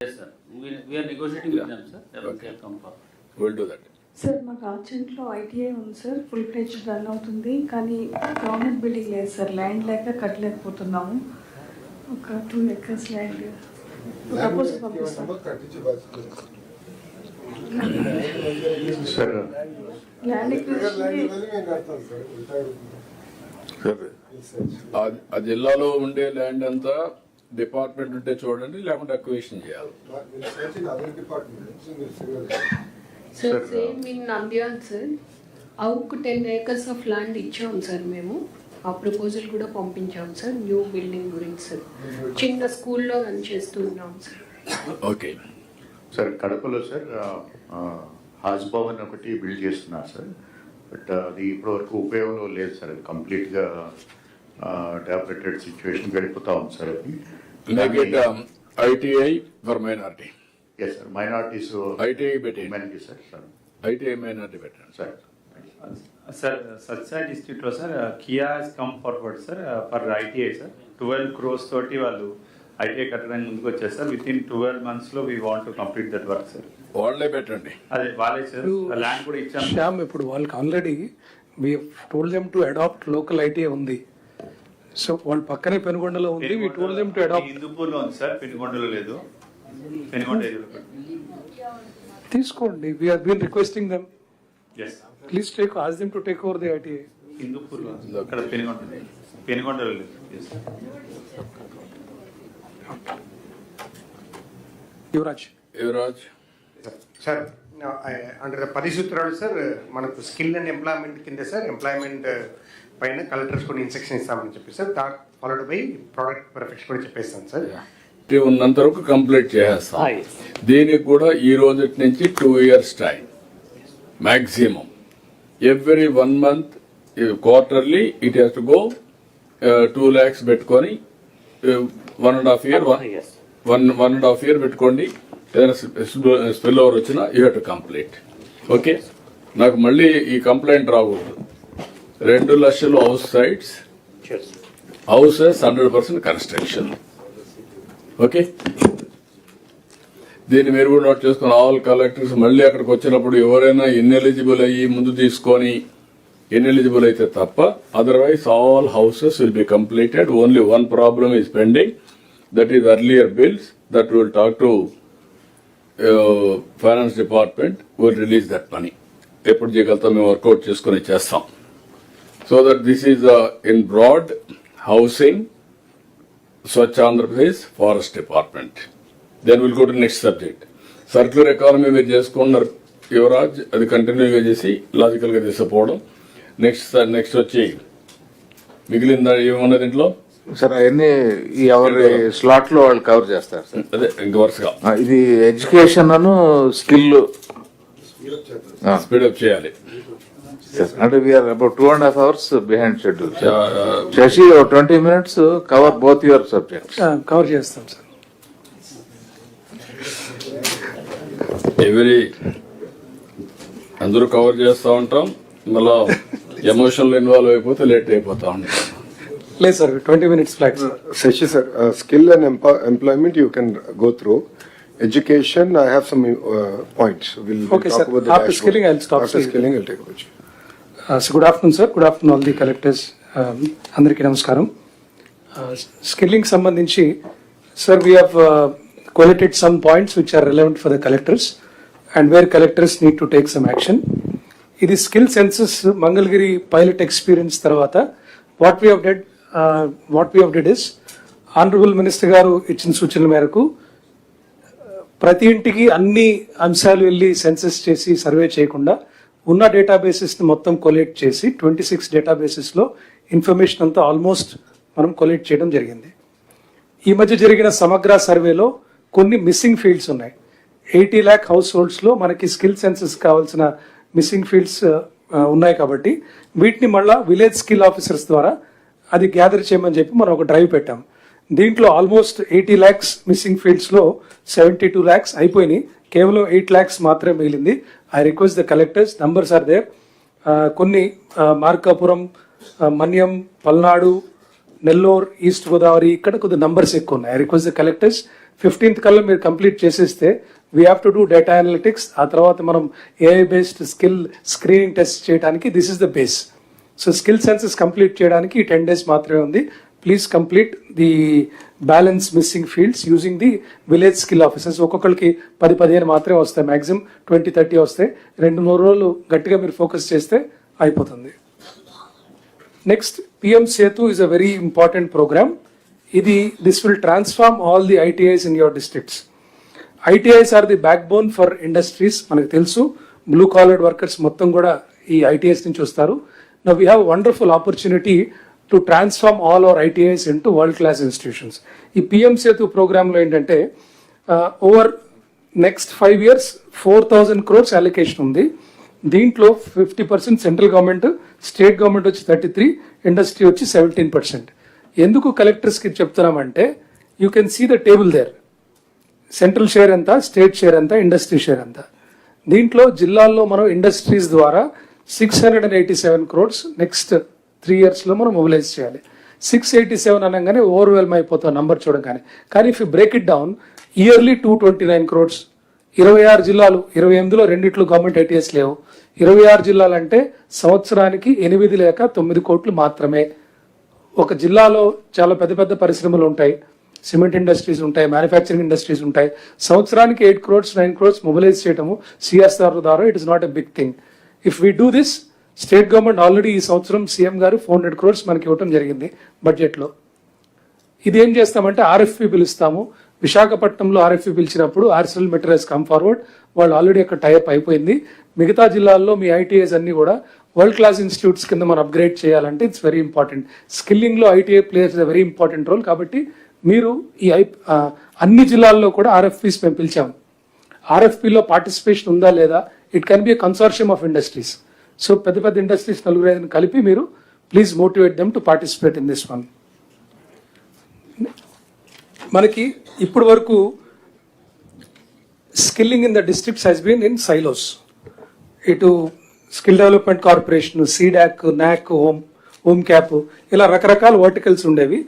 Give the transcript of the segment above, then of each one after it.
Yes, sir. We are negotiating with them, sir. They have come for. We'll do that. Sir మాకు ఆర్చెంట్లో ITI ఉంది sir, full fledged run అవుతుంది, కానీ government building లేదు sir, land లేక కట్టలేకపోతున్నాము. ఒక 2 acres land proposal పంపిస్తాం sir. Land ఆ జిల్లాలో ఉండే ల్యాండ్ అంతా డిపార్ట్మెంట్ ఉంటే చూడండి, లేకుంటే అక్విజిషన్ చేయాలి. Sir same in Nandyal sir, Avuku 10 acres of land ఇచ్చాం సార్ మేము. ఆ ప్రపోజల్ కూడా పంపించాం సార్, న్యూ బిల్డింగ్ గురించి సార్. చిన్న స్కూల్లో రన్ చేస్తున్నాం సార్. ఓకే సార్, కడపలో సార్ హాజ్ భవన్ ఒకటి బిల్డ్ చేస్తున్నారు సార్. బట్ అది ఇప్పటివరకు ఉపయోగంలో లేదు సార్. అది కంప్లీట్గా డాబరేటెడ్ సిచ్యువేషన్ వెళ్ళిపోతా ఉంది సార్. అది ITI for minority. Yes sir, minorities ITI పెట్టండి. Humanity sir. Sir ITI minority పెట్టండి sir. Sir, Satsai district lo sir, Kia has come forward sir for ITI sir. 12 crores తోటి వాళ్ళు ITI కట్టడానికి ముందుకు వచ్చారు సార్. విత్ ఇన్ 12 months లో we want to complete that work sir. వాళ్ళే పెట్టండి. అదే వాళ్ళే సార్, ల్యాండ్ కూడా ఇచ్చాం. శ్యామ్, ఇప్పుడు వాళ్ళకి already we told them to adopt local ITI ఉంది. సో వాళ్ళ పక్కనే పెనుగొండలో ఉంది. We told them to adopt. హిందూపూర్లో ఉంది సార్, పెనుగొండలో లేదు. పెనుగొండ ఏరియాలో తీసుకోండి. We have been requesting them. Yes, please ask them to take over the ITI. హిందూపూర్లో అక్కడ పెనుగొండలో లేదు. ఎస్ యువరాజ్ సార్, అండర్ 10 సూత్రాలు సార్, మనకు స్కిల్ అండ్ ఎంప్లాయ్మెంట్ కింద సార్, ఎంప్లాయ్మెంట్ పైన కలెక్టర్స్ కొన్ని ఇన్స్ట్రక్షన్ ఇస్తామని చెప్పి sir, that followed by product perfection కూడా చెప్పేస్తాను సార్. ఉన్నంత వరకు కంప్లీట్ చేసేస్తాం. దీనికి కూడా ఈ రోజు నుంచి 2 years time maximum. Every 1 month quarterly it has to go 2 lakhs పెట్టుకొని 1.5 year 1.5 year పెట్టుకోండి. ఏదైనా స్పిల్ ఓవర్ వచ్చినా you have to complete. Okay, నాకు మళ్ళీ ఈ కంప్లైంట్ రాకూడదు. 2 లక్షలు house sites, houses 100% construction. Okay, దీన్ని మీరు కూడా నోట్ చేసుకుని ఆల్ కలెక్టర్స్ మళ్ళీ అక్కడికి వచ్చినప్పుడు ఎవరైనా ఇన్ఎలిజిబుల్ అయ్యి ముందు తీసుకొని ఇన్ఎలిజిబుల్ అయితే తప్ప, otherwise all houses will be completed. Only one problem is pending, that is earlier bills. That will talk to finance department, will release that money. ఎప్పుడు చేయగలుగుతాం మేము వర్కౌట్ చేసుకుని చేస్తాం. So that this is in broad housing, Swachh Andhra Pradesh, forest department. Then will go to next subject. Circular economy మీరు చేసుకున్నారు యువరాజ్, అది కంటిన్యూగా చేసి లాజికల్ గా తీసుకుపోవడం. నెక్స్ట్ వచ్చి మిగిలిందా ఏమన్నా దీంట్లో సార్? అవన్నీ ఎవరి స్లాట్ లో వాళ్ళు కవర్ చేస్తారు సార్. అదే ఇంక వరుసగా ఇది ఎడ్యుకేషన్ అను స్కిల్ స్పీడప్ చేయాలి. అంటే we are about 2.5 hours behind schedule. Shashi 20 minutes cover both your subjects. Cover చేస్తాం సార్. అందరూ కవర్ చేస్తూ ఉంటాం, మళ్ళా ఎమోషనల్ ఇన్వాల్వ్ అయిపోతే లేట్ అయిపోతా ఉంటాం. లేదు sir, 20 minutes flat. Shashi sir, skill and employment you can go through. Education, I have some points. We'll Okay, talk sir. about the After dashboard. skilling, I'll stop. After skilling, I'll take over. So good afternoon sir. Good afternoon all the collectors. అందరికీ నమస్కారం. Skilling సంబంధించి sir, we have collected some points which are relevant for the collectors and where collectors need to take some action. ఇది skill census Mangalagiri pilot experience తర్వాత what we have did is, honourable minister గారు ఇచ్చిన సూచనల మేరకు ప్రతి ఇంటికి అన్ని అంశాలు వెళ్ళి సెన్సస్ చేసి సర్వే చేయకుండా ఉన్న డేటాబేసెస్ ని మొత్తం కొలెక్ట్ చేసి 26 డేటాబేసెస్ లో ఇన్ఫర్మేషన్ అంతా ఆల్మోస్ట్ మనం కొలెక్ట్ చేయడం జరిగింది. ఈ మధ్య జరిగిన సమగ్ర సర్వేలో కొన్ని మిస్సింగ్ ఫీల్డ్స్ ఉన్నాయి. 80 lakh హౌస్ హోల్డ్స్ లో మనకి స్కిల్ సెన్సస్ కావాల్సిన మిస్సింగ్ ఫీల్డ్స్ ఉన్నాయి. కాబట్టి వీటిని మళ్ళా విలేజ్ స్కిల్ ఆఫీసర్స్ ద్వారా అది గ్యాదర్ చేయమని చెప్పి మనం ఒక డ్రైవ్ పెట్టాం. దీంట్లో ఆల్మోస్ట్ 80 lakhs మిస్సింగ్ ఫీల్డ్స్ లో 72 lakhs అయిపోయినాయి. కేవలం 8 lakhs మాత్రమే మిగిలింది. I request the collectors, numbers are there. కొన్ని మార్కాపురం, మన్యం, పల్నాడు, నెల్లూరు, ఈస్ట్ గోదావరి ఇక్కడ కొద్ది నంబర్స్ ఎక్కువ ఉన్నాయి. I request the collectors 15th కల్లా మీరు కంప్లీట్ చేసేస్తే we have to do data analytics. ఆ తర్వాత మనం AI based skill screening test చేయడానికి this is the base. So skill census complete చేయడానికి ఈ 10 days మాత్రమే ఉంది. Please complete the balance missing fields using the village skill officers. ఒక్కొక్కరికి 10-15 మాత్రమే వస్తాయి, మాక్సిమం 20-30 వస్తాయి. 2-3 రోజులు గట్టిగా మీరు ఫోకస్ చేస్తే అయిపోతుంది. Next, PM Setu is a very important programme. This will transform all the ITIs in your districts. ITIs are the backbone for industries. మనకు తెలుసు బ్లూ కాలర్డ్ వర్కర్స్ మొత్తం కూడా ఈ ఐటీఐస్ నుంచి వస్తారు. Now we have wonderful opportunity to transform all our ITIs into world class institutions. ఈ PM Setu ప్రోగ్రాంలో ఏంటంటే over next 5 years 4,000 crores allocation ఉంది. దీంట్లో 50% సెంట్రల్ గవర్నమెంట్, స్టేట్ గవర్నమెంట్ వచ్చి 33%, ఇండస్ట్రీ వచ్చి 17%. ఎందుకు కలెక్టర్స్కి చెప్తున్నామంటే you can see the table there. Central share ఎంత, స్టేట్ షేర్ ఎంత, ఇండస్ట్రీ షేర్ ఎంత. దీంట్లో జిల్లాల్లో మనం ఇండస్ట్రీస్ ద్వారా 687 crores నెక్స్ట్ 3 years లో మనం మొబిలైజ్ చేయాలి. 687 అనగానే ఓవర్వెల్మ్ అయిపోతాం నంబర్ చూడగానే. కానీ if you break it down, yearly 229 crores. 26 జిల్లాలు, 28లో 2 గవర్నమెంట్ ఐటీఎస్ లేవు. 26 జిల్లాలు అంటే సంవత్సరానికి 8 లేక 9 కోట్లు మాత్రమే. ఒక జిల్లాలో చాలా పెద్ద పెద్ద పరిశ్రమలు ఉంటాయి, సిమెంట్ ఇండస్ట్రీస్ ఉంటాయి, మ్యానుఫ్యాక్చరింగ్ ఇండస్ట్రీస్ ఉంటాయి. సంవత్సరానికి 8 crores 9 crores మొబిలైజ్ చేయటము సిఎస్ఆర్ ద్వారా it is not a big thing. If we do this, state government already ఈ సంవత్సరం సీఎం గారు 400 crores మనకి ఇవ్వటం జరిగింది బడ్జెట్లో. ఇది ఏం చేస్తామంటే ఆర్ఎఫ్పి పిలుస్తాము. విశాఖపట్నంలో ఆర్ఎఫ్పి పిలిచినప్పుడు ఆర్సెల్ మెటీరియల్స్ కమ్ ఫార్వర్డ్, వాళ్ళు ఆల్రెడీ అక్కడ టైప్ అయిపోయింది. మిగతా జిల్లాల్లో మీ ఐటీఐస్ అన్ని కూడా వరల్డ్ క్లాస్ ఇన్స్టిట్యూట్స్ కింద మనం అప్గ్రేడ్ చేయాలంటే ఇట్స్ వెరీ ఇంపార్టెంట్. స్కిల్లింగ్లో ITI players very important role. కాబట్టి మీరు ఈ అన్ని జిల్లాల్లో కూడా ఆర్ఎఫ్పీస్ మేము పిలిచాము. ఆర్ఎఫ్పిలో పార్టిసిపేషన్ ఉందా లేదా, it can be a consortium of industries. So పెద్ద పెద్ద ఇండస్ట్రీస్ 4-5 కలిపి మీరు please motivate them to participate in this one. మనకి ఇప్పటి వరకు skilling in the districts has been in silos. ఇటు skill development corporation, CDAC, NAC, home cap, ఇలా రకరకాల వర్టికల్స్ ఉండేవి.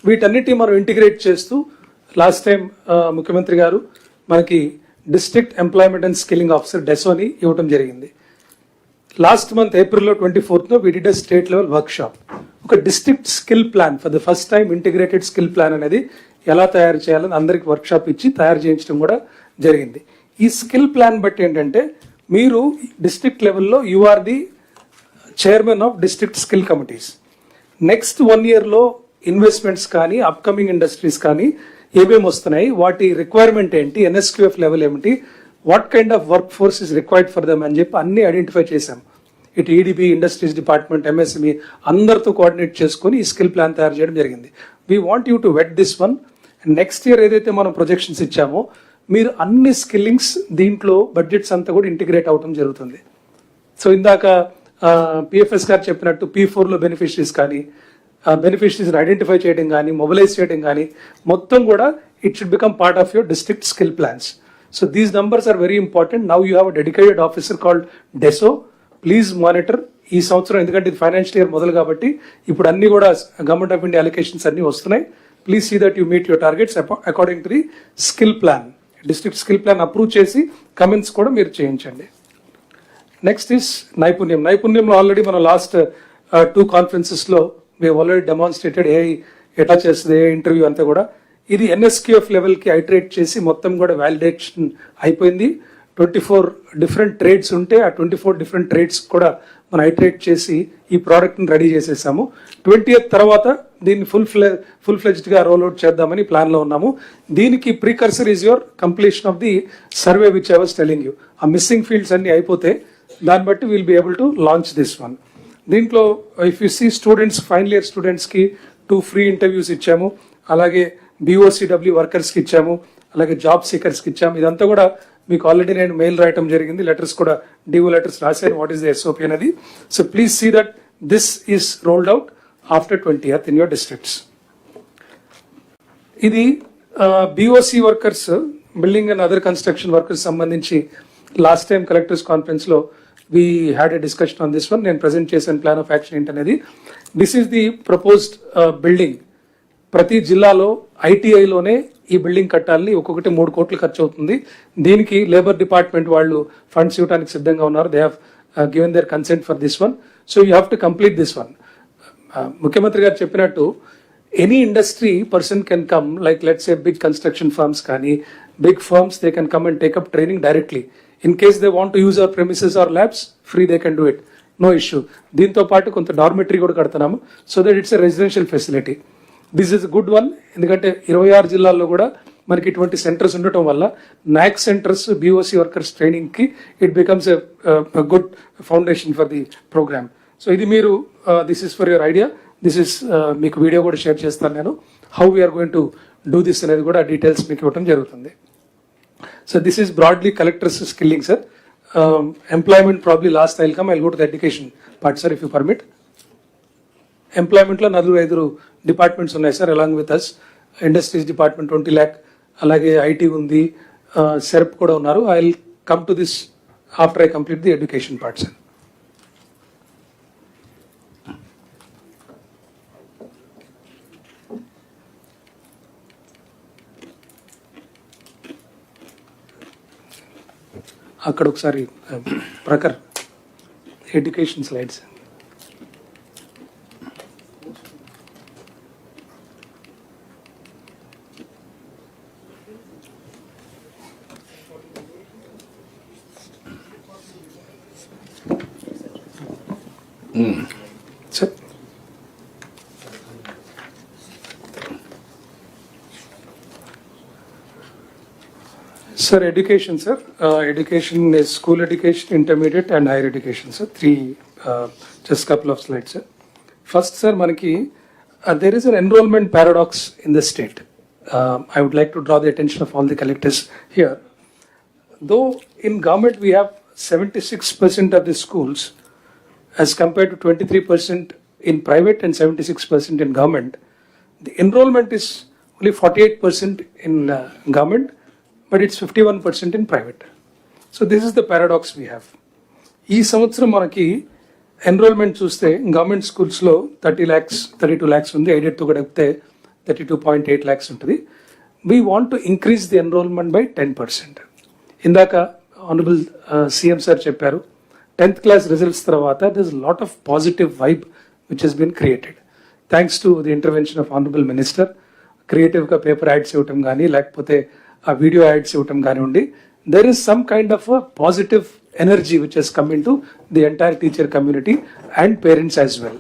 వీటన్నిటి మనం ఇంటిగ్రేట్ చేస్తూ లాస్ట్ టైం ముఖ్యమంత్రి గారు మనకి district employment and skilling officer డెసోని ఇవ్వడం జరిగింది. లాస్ట్ మంత్ ఏప్రిల్లో 24th we did a state level workshop. ఒక district skill plan for the first time, integrated skill plan అనేది ఎలా తయారు చేయాలని అందరికి వర్క్ షాప్ ఇచ్చి తయారు చేయించడం కూడా జరిగింది. ఈ స్కిల్ ప్లాన్ బట్టి ఏంటంటే మీరు డిస్ట్రిక్ట్ లెవెల్లో you are the chairman of district skill committees. Next 1 yearలో ఇన్వెస్ట్మెంట్స్ కానీ అప్కమింగ్ ఇండస్ట్రీస్ కానీ ఏమేమి వస్తున్నాయి, వాటి రిక్వైర్మెంట్ ఏంటి, ఎన్ఎస్క్యూఎఫ్ లెవెల్ ఏమిటి, what kind of workforce is required for them అని చెప్పి అన్ని ఐడెంటిఫై చేశాం. ఇటు ఈడీబీ, ఇండస్ట్రీస్ డిపార్ట్మెంట్, ఎంఎస్ఎంఈ అందరితో కోఆర్డినేట్ చేసుకొని ఈ స్కిల్ ప్లాన్ తయారు చేయడం జరిగింది. We want you to vet this one. Next year ఏదైతే మనం ప్రొజెక్షన్స్ ఇచ్చామో మీరు అన్ని స్కిల్లింగ్స్ దీంట్లో బడ్జెట్స్ అంతా కూడా ఇంటిగ్రేట్ అవడం జరుగుతుంది. సో ఇందాక పిఎఫ్ఎస్ గారు చెప్పినట్టు P4లో బెనిఫిషరీస్ కానీ, బెనిఫిషరీస్ని ఐడెంటిఫై చేయడం కానీ, మొబిలైజ్ చేయడం కానీ మొత్తం కూడా it should become part of your district skill plans. So these numbers are very important. Now you have a dedicated officer called DESO. Please monitor. ఈ సంవత్సరం ఎందుకంటే ఇది ఫైనాన్షియల్ ఇయర్ మొదలు కాబట్టి ఇప్పుడు అన్ని కూడా గవర్నమెంట్ ఆఫ్ ఇండియా అలొకేషన్స్ అన్ని వస్తున్నాయి. Please see that you meet your targets according to the skill plan. District skill plan approve చేసి కమెంట్స్ కూడా మీరు చేయించండి. నెక్స్ట్ ఇస్ నైపుణ్యం. నైపుణ్యంలో ఆల్రెడీ మనం లాస్ట్ 2 conferences-లో మేము ఆల్రెడీ డెమాన్స్ట్రేటెడ్ ఎట్లా చేస్తుంది ఇంటర్వ్యూ అంతా కూడా. ఇది ఎన్ఎస్క్యూఎఫ్ లెవెల్కి ఐటరేట్ చేసి మొత్తం కూడా వ్యాలిడేషన్ అయిపోయింది. 24 డిఫరెంట్ ట్రేడ్స్ ఉంటే ఆ 24 డిఫరెంట్ ట్రేడ్స్ కూడా మనం ఐటరేట్ చేసి ఈ ప్రోడక్ట్ని రెడీ చేసేసాము. 20th తర్వాత దీన్ని ఫుల్ ఫ్లెజ్డ్గా రోల్అవుట్ చేద్దామని ప్లాన్లో ఉన్నాము. దీనికి precursor is your completion of the survey which I was telling you. ఆ మిస్సింగ్ ఫీల్డ్స్ అన్ని అయిపోతే దాన్ని బట్టి will be able to launch this one. దీంట్లో if you see students, final year స్టూడెంట్స్కి 2 free ఇంటర్వ్యూస్ ఇచ్చాము. అలాగే BOCW వర్కర్స్కి ఇచ్చాము, అలాగే జాబ్ సీకర్స్కి ఇచ్చాము. ఇదంతా కూడా మీకు ఆల్రెడీ నేను మెయిల్ రాయటం జరిగింది, లెటర్స్ కూడా డిఓ లెటర్స్ రాశాను వాట్ ఈస్ ద SOP అనేది. So please see that this is rolled out after 20th in your districts. ఇది BOC workers, building and other construction workers సంబంధించి లాస్ట్ టైం కలెక్టర్స్ కాన్ఫరెన్స్లో we had a discussion on this one. నేను present చేసిన plan of action ఏంటనేది. This is the proposed building ప్రతి జిల్లాలో ఐటీఐలోనే ఈ building కట్టాలని ఒక్కొక్కటి 3 కోట్లు ఖర్చు అవుతుంది. దీనికి లేబర్ డిపార్ట్మెంట్ వాళ్ళు ఫండ్స్ ఇవ్వడానికి సిద్ధంగా ఉన్నారు. They have given their consent for this one. So you have to complete this one. ముఖ్యమంత్రి గారు చెప్పినట్టు any industry person can come, like let's say big construction firms కానీ big firms, they can come and take up training directly. In case they want to use our premises or labs, free they can do it, no issue. దీంతో పాటు కొంత dormitory కూడా కడుతున్నాము, so that it's a residential facility. This is good one, ఎందుకంటే 26 జిల్లాల్లో కూడా మనకి ఇటువంటి సెంటర్స్ ఉండటం వల్ల నాక్ సెంటర్స్, బీఓసీ వర్కర్స్ ట్రైనింగ్కి it becomes a good foundation for the programme. So ఇది మీరు, this is for your idea. This is మీకు వీడియో కూడా షేర్ చేస్తాను నేను, how we're going to do this అనేది కూడా డీటెయిల్స్ మీకు ఇవ్వడం జరుగుతుంది. So this is broadly collectors skilling, sir. Employment probably last I'll come, I'll go to the education part, sir, if you permit. ఎంప్లాయ్మెంట్లో 4-5 departments ఉన్నాయి sir, along with us. Industries department 20 lakh, అలాగే IT ఉంది, SERP కూడా ఉన్నారు. I will come to this after I complete the education part, sir. అక్కడ ఒకసారి Prakhar education slides. Sir, Sir, education, sir. Education is school education, intermediate and higher education, sir. Just couple of slides, sir. First, sir, manaki, there is an enrollment paradox in the state. I would like to draw the attention of all the collectors here. Though in government we have 76% of the schools as compared to 23% in private and 76% in government, the enrollment is only 48% in government, but it's 51% in private. So this is the paradox we have. ఈ సంవత్సరం మనకి enrolment చూస్తే government స్కూల్స్లో 30 lakhs, 32 lakhs ఉంది, ఎయిడెడ్తో కలిపితే 32.8 lakhs ఉంటుంది. We want to increase the enrolment by 10%. ఇందాక honourable CM sir చెప్పారు, 10th class రిజల్ట్స్ తర్వాత this lot of positive vibe which has been created thanks to the intervention of honourable minister. క్రియేటివ్గా paper ads ఇవ్వటం కానీ, లేకపోతే ఆ video ads ఇవ్వటం కానివ్వండి, there is some kind of positive energy which has come in to the entire teacher community and parents as well.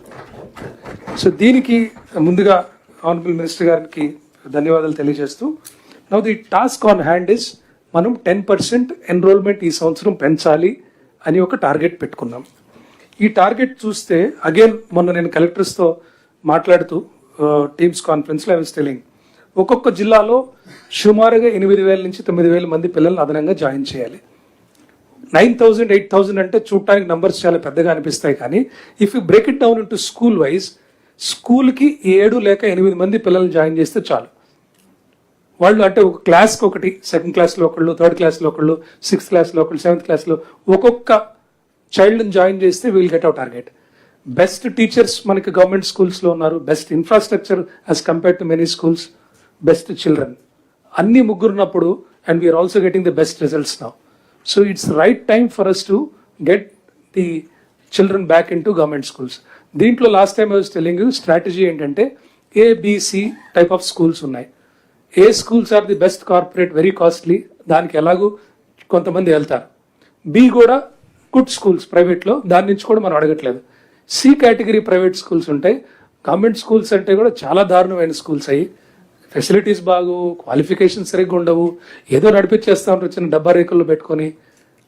So దీనికి ముందుగా honourable minister గారికి ధన్యవాదాలు తెలియజేస్తూ, now the task on hand is మనం 10% enrolment ఈ సంవత్సరం పెంచాలి అని ఒక టార్గెట్ పెట్టుకున్నాం. ఈ టార్గెట్ చూస్తే అగైన్ మొన్న నేను కలెక్టర్స్తో మాట్లాడుతూ టీమ్స్ కాన్ఫరెన్స్లో ఐ వాస్ టెలింగ్, ఒక్కొక్క జిల్లాలో సుమారుగా 8,000 నుంచి 9,000 మంది పిల్లల్ని అదనంగా జాయిన్ చేయాలి. 9,000, 8,000 అంటే చూడటానికి నంబర్స్ చాలా పెద్దగా అనిపిస్తాయి, కానీ if you break it down into school wise, స్కూల్కి 7 లేక 8 మంది పిల్లల్ని జాయిన్ చేస్తే చాలు. వాళ్ళు అంటే ఒక క్లాస్కి ఒకటి, 2nd classలో ఒకళ్ళు, 3rd classలో ఒకళ్ళు, 6th classలో ఒకళ్ళు, 7th classలో ఒక్కొక్క చైల్డ్ని జాయిన్ చేస్తే will get our target. Best teachers మనకి గవర్నమెంట్ స్కూల్స్లో ఉన్నారు, best infrastructure as compare to many schools, best children, అన్ని ముగ్గురున్నప్పుడు, and we're also getting the best results now. So it's right time for us to get the children back into government schools. దీంట్లో last time I was telling you strategy ఏంటంటే ABC type of schools ఉన్నాయి. A schools are the best corporate, very costly, దానికి ఎలాగూ కొంతమంది వెళ్తారు. B కూడా good schools ప్రైవేట్లో, దాని నుంచి కూడా మనం అడగట్లేదు. సి కేటగిరీ ప్రైవేట్ స్కూల్స్ ఉంటాయి. గవర్నమెంట్ స్కూల్స్ అంటే కూడా చాలా దారుణమైన స్కూల్స్ అయ్యి, ఫెసిలిటీస్ బాగు, క్వాలిఫికేషన్ సరిగ్గా ఉండవు, ఏదో నడిపించేస్తా ఉంటారు చిన్న డబ్బా రేకుల్లో పెట్టుకొని.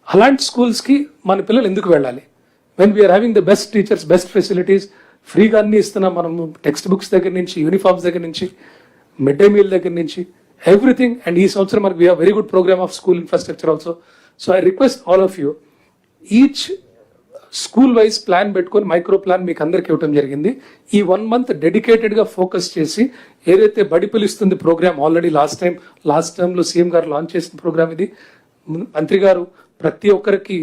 అలాంటి స్కూల్స్కి మన పిల్లలు ఎందుకు వెళ్ళాలి? When we are having the best teachers, best facilities, ఫ్రీగా అన్నీ ఇస్తున్నాం మనము, టెక్స్ట్ బుక్స్ దగ్గర నుంచి, యూనిఫామ్స్ దగ్గర నుంచి, మిడ్ డే మీల్ దగ్గర నుంచి, ఎవ్రీథింగ్. అండ్ ఈ సంవత్సరం మనకు we have very good programme of school infrastructure also. So I request all of you, each school wise plan పెట్టుకొని మైక్రో ప్లాన్ మీకు అందరికి ఇవ్వడం జరిగింది. ఈ 1 month డెడికేటెడ్గా ఫోకస్ చేసి ఏదైతే బడి పిలుస్తుంది ప్రోగ్రామ్, ఆల్రెడీ లాస్ట్ టైంలో సీఎం గారు లాంచ్ చేసిన ప్రోగ్రామ్ ఇది. మంత్రి గారు ప్రతి ఒక్కరికి,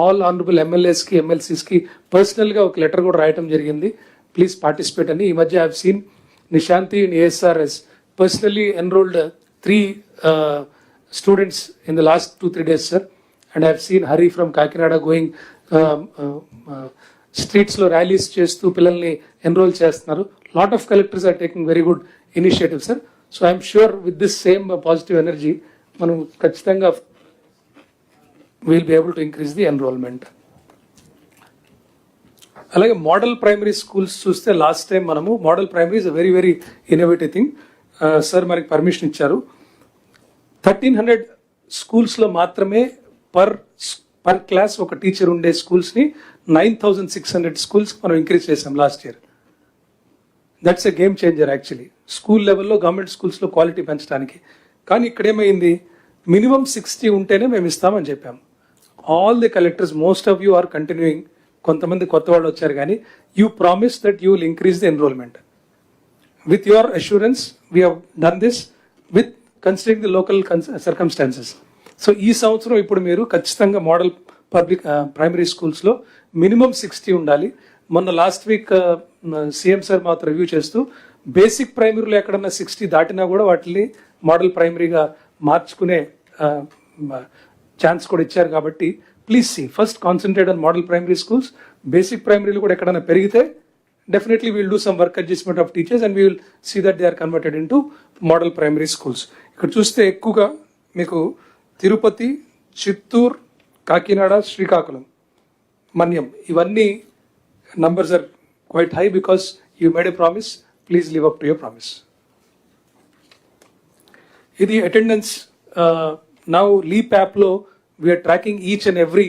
ఆల్ ఆనరబుల్ ఎమ్మెల్యేస్కి, ఎమ్మెల్సీస్కి పర్సనల్గా ఒక లెటర్ కూడా రాయటం జరిగింది, ప్లీజ్ పార్టిసిపేట్ అని. ఈ మధ్య I have seen Nishanti in ASR has personally enrolled 3 students in the last 2-3 days, sir. And I have seen Hari from Kakinada going streets lo rallies chestu pillalni enroll chestunaru. Lot of collectors are taking very good initiatives, sir. So I am sure with this same positive energy, మనం ఖచ్చితంగా we'll be able to increase the enrollment. అలాగే model primary schools చూస్తే last time మనము model primary is a very very innovative thing. Sir మనకి permission ఇచ్చారు. 1300 స్కూల్స్లో మాత్రమే per class ఒక టీచర్ ఉండే స్కూల్స్ని 9600 స్కూల్స్ మనం ఇంక్రీజ్ చేసాం last year. That's a game changer actually. School లెవెల్లో గవర్నమెంట్ స్కూల్స్లో క్వాలిటీ పెంచడానికి. కానీ ఇక్కడ ఏమైంది, మినిమం 60 ఉంటేనే మేము ఇస్తామని చెప్పాము. All the collectors, most of you are continuing. కొంతమంది కొత్త వాళ్ళు వచ్చారు కానీ you promise that you will increase the enrolment. With your assurance we have done this with considering the local circumstances. So ఈ సంవత్సరం ఇప్పుడు మీరు ఖచ్చితంగా మోడల్ పబ్లిక్ ప్రైమరీ స్కూల్స్లో మినిమం 60 ఉండాలి. మొన్న లాస్ట్ వీక్ సీఎం సార్ మాతో రివ్యూ చేస్తూ బేసిక్ ప్రైమరీలో ఎక్కడన్నా 60 దాటినా కూడా వాటిని మోడల్ ప్రైమరీగా మార్చుకునే ఛాన్స్ కూడా ఇచ్చారు. కాబట్టి please see, first concentrate on model primary schools. Basic ప్రైమరీలు కూడా ఎక్కడైనా పెరిగితే definitely we'll do some work adjustment of teachers and we will see that they are converted into model primary schools. ఇక్కడ చూస్తే ఎక్కువగా మీకు తిరుపతి, చిత్తూరు, కాకినాడ, శ్రీకాకుళం, మన్యం, ఇవన్నీ numbers are quite high because you made a promise. Please live up to your promise. ఇది attendance. Now leap యాప్లో we're tracking each and every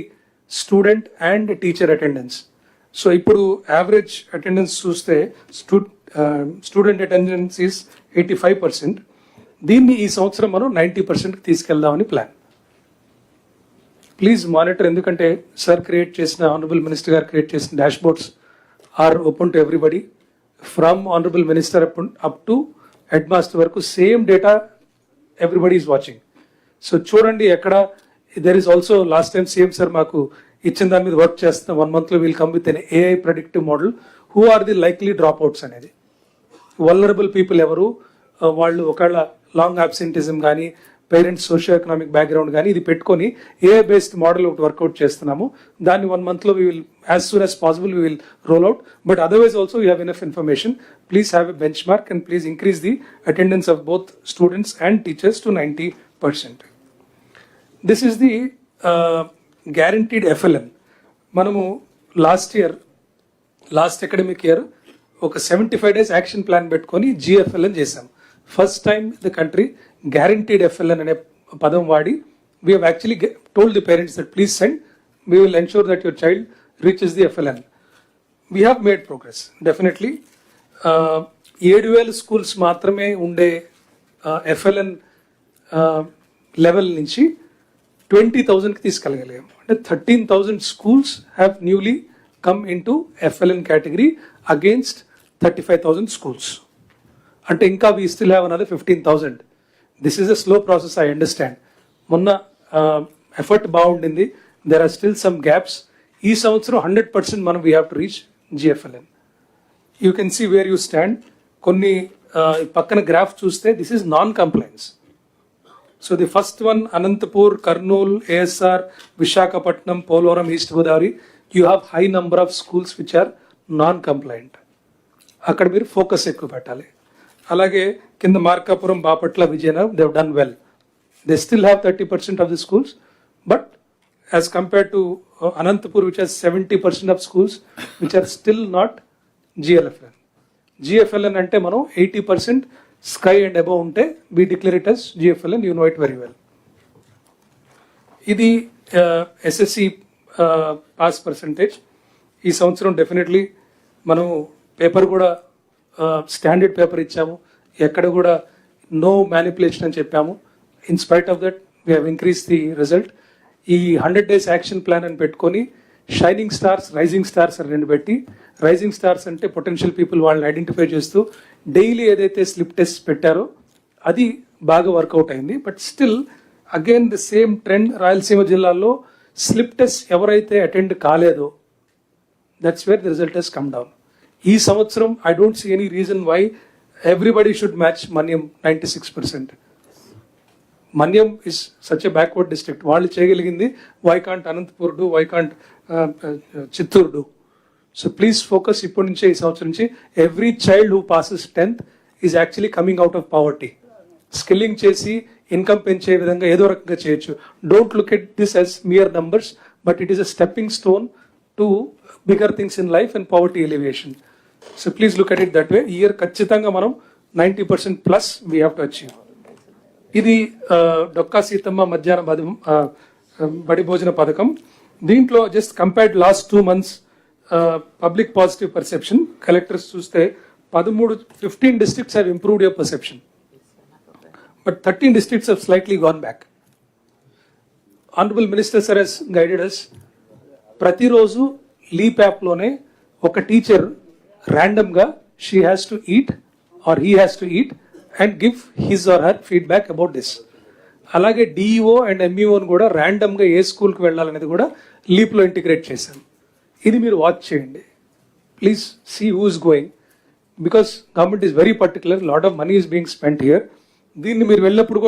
student and teacher attendance. So ఇప్పుడు average attendance చూస్తే student attendance is 85%. దీన్ని ఈ సంవత్సరం మనం 90%కి తీసుకెళ్దామని ప్లాన్. ప్లీజ్ మానిటర్, ఎందుకంటే సార్ క్రియేట్ చేసిన, ఆనరబుల్ మినిస్టర్ గారు క్రియేట్ చేసిన dashboards are open to everybody from honourable minister up to headmaster వరకు. Same data everybody is watching. So చూడండి ఎక్కడ. There is also last time CM sir మాకు ఇచ్చిన దాని మీద వర్క్ చేస్తున్నాం. 1 monthలో will come with an AI predictive model. Who are the likely dropouts అనేది, వల్నరబుల్ పీపుల్ ఎవరు, వాళ్ళు ఒకవేళ లాంగ్ అబ్సెంటిజం కానీ, పేరెంట్స్ సోషియో ఎకనామిక్ బ్యాక్గ్రౌండ్ కానీ, ఇది పెట్టుకొని ఏఐ బేస్డ్ మోడల్ ఒకటి వర్కౌట్ చేస్తున్నాము. దాన్ని 1 monthలో we will, as soon as possible we will roll out. But otherwise also you have enough information. Please have a bench mark and please increase the attendance of both students and teachers to 90%. This is the guaranteed FLN. మనము last academic year ఒక 75 days action plan పెట్టుకొని GFLN చేశాం. First time the country guaranteed FLN అనే పదం వాడి we have actually told the parents that please send, we will ensure that your child reaches the FLN. We have made progress definitely. 7,000 schools మాత్రమే ఉండే FLN level నుంచి 20,000కి తీసుకెళ్ళగలిగాం. అంటే 13,000 schools have newly come into FLN category against 35,000 schools. అంటే ఇంకా we still have another 15,000. This is a slow process, I understand. మొన్న effort బాగుండింది. there are still some gaps. ఈ సంవత్సరం 100% మనం we have to reach GFLN. You can see where you stand. కొన్ని పక్కన graph చూస్తే this is non-compliance. So the first one, Anantapur, Kurnool, ASR, Visakhapatnam, Polavaram, East Godavari, you have high number of schools which are non-compliant. అక్కడ మీరు focus ఎక్కువ పెట్టాలి. అలాగే కింద Markapuram, Bapatla, Vizianagaram, they have done well. They still have 30% of the schools, but as compared to Anantapur, which has 70% of schools which are still not GLFLN. GFLN అంటే మనం 80% sky and above ఉంటే we declare it as GFLN, you know it very well. ఇది SSC pass percentage. ఈ సంవత్సరం definitely మనం paper కూడా standard paper ఇచ్చాము. ఎక్కడ కూడా నో మ్యానిపులేషన్ అని చెప్పాము. In spite of that we have increase the result. ఈ 100 days యాక్షన్ ప్లాన్ అని పెట్టుకొని షైనింగ్ స్టార్స్, రైజింగ్ స్టార్స్ అని 2 పెట్టి, రైజింగ్ స్టార్స్ అంటే పొటెన్షియల్ పీపుల్ వాళ్ళని ఐడెంటిఫై చేస్తూ డైలీ ఏదైతే స్లిప్ టెస్ట్ పెట్టారో అది బాగా వర్కౌట్ అయింది. But still again the same trend Rayalaseema జిల్లాలో స్లిప్ టెస్ట్ ఎవరైతే అటెండ్ కాలేదో that's where the result has come down. ఈ సంవత్సరం I don't see any reason why everybody should match Manyam 96%. Manyam is such a backward district. వాళ్ళు చేయగలిగింది why can't Anantapur do, why can't Chittoor do? So please focus ఇప్పటి నుంచే ఈ సంవత్సరం నుంచి every child who passes 10th is actually coming out of poverty. Skilling చేసి income పెంచే విధంగా ఏదో రకంగా చేయొచ్చు. Don't look at this as mere numbers, but it is a stepping stone to bigger things in life and poverty alleviation. So please look at it that way. ఈ year ఖచ్చితంగా మనం 90% plus we have to achieve. ఇది డొక్కా సీతమ్మ మధ్యాహ్న బడి భోజన పథకం. దీంట్లో just compared last 2 months public positive perception collectors చూస్తే 15 districts have improved your perception, but 13 districts have slightly gone back. Honorable Minister sir has guided us. ప్రతిరోజు లీప్ యాప్లోనే ఒక teacher ర్యాండమ్గా she has to eat or he has to eat and give his or her feedback about this. అలాగే DEO and ఎంఈఓని కూడా ర్యాండమ్గా ఏ స్కూల్కి వెళ్ళాలనేది కూడా లీప్లో integrate చేశాం. ఇది మీరు వాచ్ చేయండి. Please see who is going, because government is very particular, lot of money is being spent here. దీన్ని మీరు వెళ్ళినప్పుడు